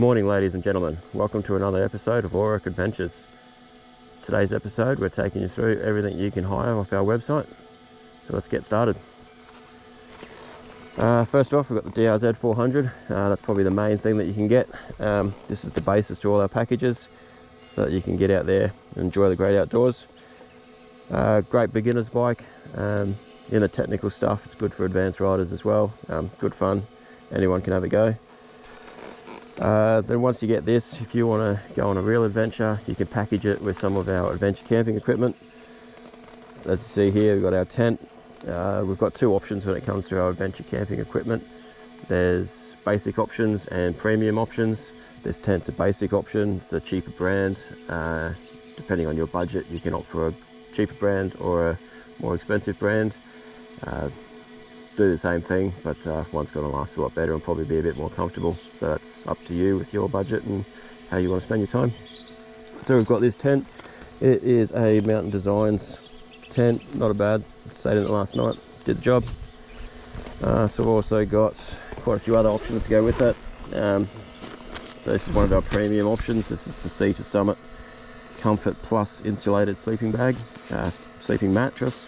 morning, ladies and gentlemen. Welcome to another episode of Alrock Adventures. Today's episode, we're taking you through everything you can hire off our website. So let's get started. First off, we've got the DRZ 400. That's probably the main thing that you can get. This is the basis to all our packages, so that you can get out there and enjoy the great outdoors. Great beginner's bike. In the technical stuff, it's good for advanced riders as well. Good fun. Anyone can have a go. Then once you get this, if you want to go on a real adventure, you can package it with some of our adventure camping equipment. As you see here, we've got our tent. We've got two options when it comes to our adventure camping equipment. There's basic options and premium options. This tent's a basic option. It's a cheaper brand. Depending on your budget, you can opt for a cheaper brand or a more expensive brand. Do the same thing, but one's going to last a lot better and probably be a bit more comfortable. So that's up to you with your budget and how you want to spend your time. So we've got this tent. It is a Mountain Designs tent. Not a bad. Stayed in it last night. Did the job. So we've also got quite a few other options to go with that. So this is one of our premium options. This is the Sea to Summit Comfort Plus insulated sleeping bag, sleeping mattress.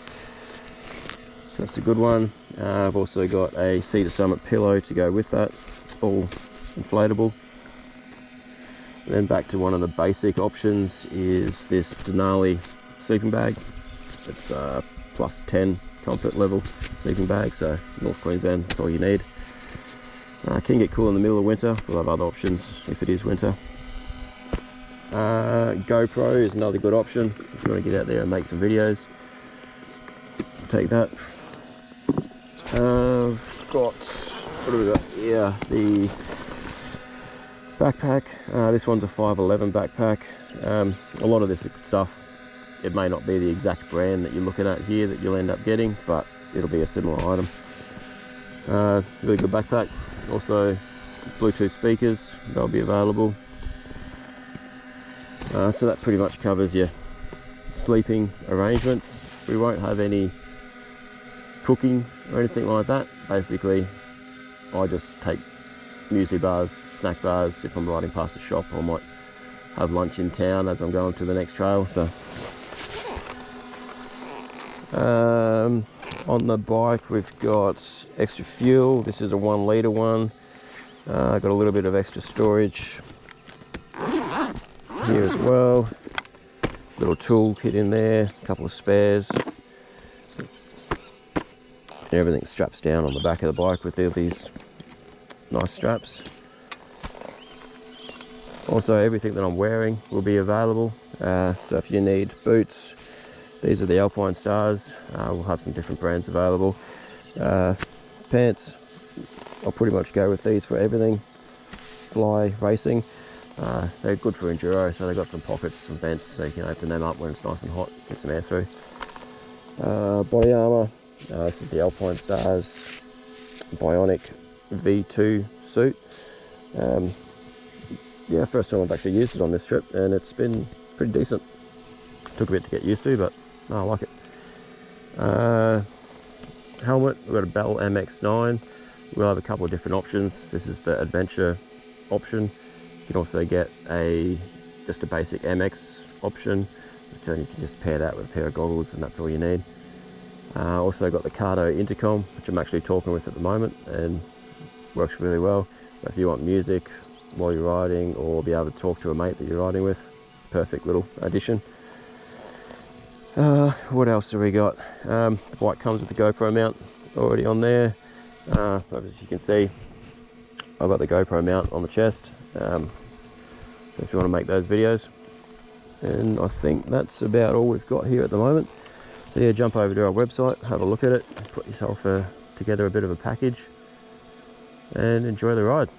So that's a good one. I've also got a Sea to Summit pillow to go with that, all inflatable. And then back to one of the basic options is this Denali sleeping bag. It's plus 10 comfort level sleeping bag, so North Queensland, that's all you need. Can get cool in the middle of winter. We'll have other options if it is winter. GoPro is another good option if you want to get out there and make some videos. Take that. Got, what do we got? Yeah, the backpack. This one's a 511 backpack. A lot of this stuff, it may not be the exact brand that you're looking at here that you'll end up getting, but it'll be a similar item. Really good backpack. Also Bluetooth speakers, they'll be available. So that pretty much covers your sleeping arrangements. We won't have any cooking or anything like that. Basically, I just take muesli bars, snack bars. If I'm riding past a shop, I might have lunch in town as I'm going to the next trail. So on the bike, we've got extra fuel. This is a 1 litre one. Got a little bit of extra storage here as well. Little tool kit in there, a couple of spares. Everything straps down on the back of the bike with these nice straps. Also, everything that I'm wearing will be available. So if you need boots, these are the Alpine Stars. We'll have some different brands available. Pants, I'll pretty much go with these for everything. Fly racing. They're good for enduro, so they've got some pockets, some vents, so you can open them up when it's nice and hot, get some air through. Body armour. This is the Alpine Stars Bionic V2 suit. Yeah, first time I've actually used it on this trip, and it's been pretty decent. Took a bit to get used to, but I like it. Helmet, we've got a Bell MX9. We'll have a couple of different options. This is the adventure option. You can also get just a basic MX option. So you can just pair that with a pair of goggles, and that's all you need. Also got the Cardo intercom, which I'm actually talking with at the moment, and works really well. But if you want music while you're riding, or be able to talk to a mate that you're riding with, perfect little addition. What else have we got? The bike comes with the GoPro mount already on there. As you can see, I've got the GoPro mount on the chest. So if you want to make those videos. And I think that's about all we've got here at the moment. So yeah, jump over to our website, have a look at it, put yourself together a bit of a package, and enjoy the ride.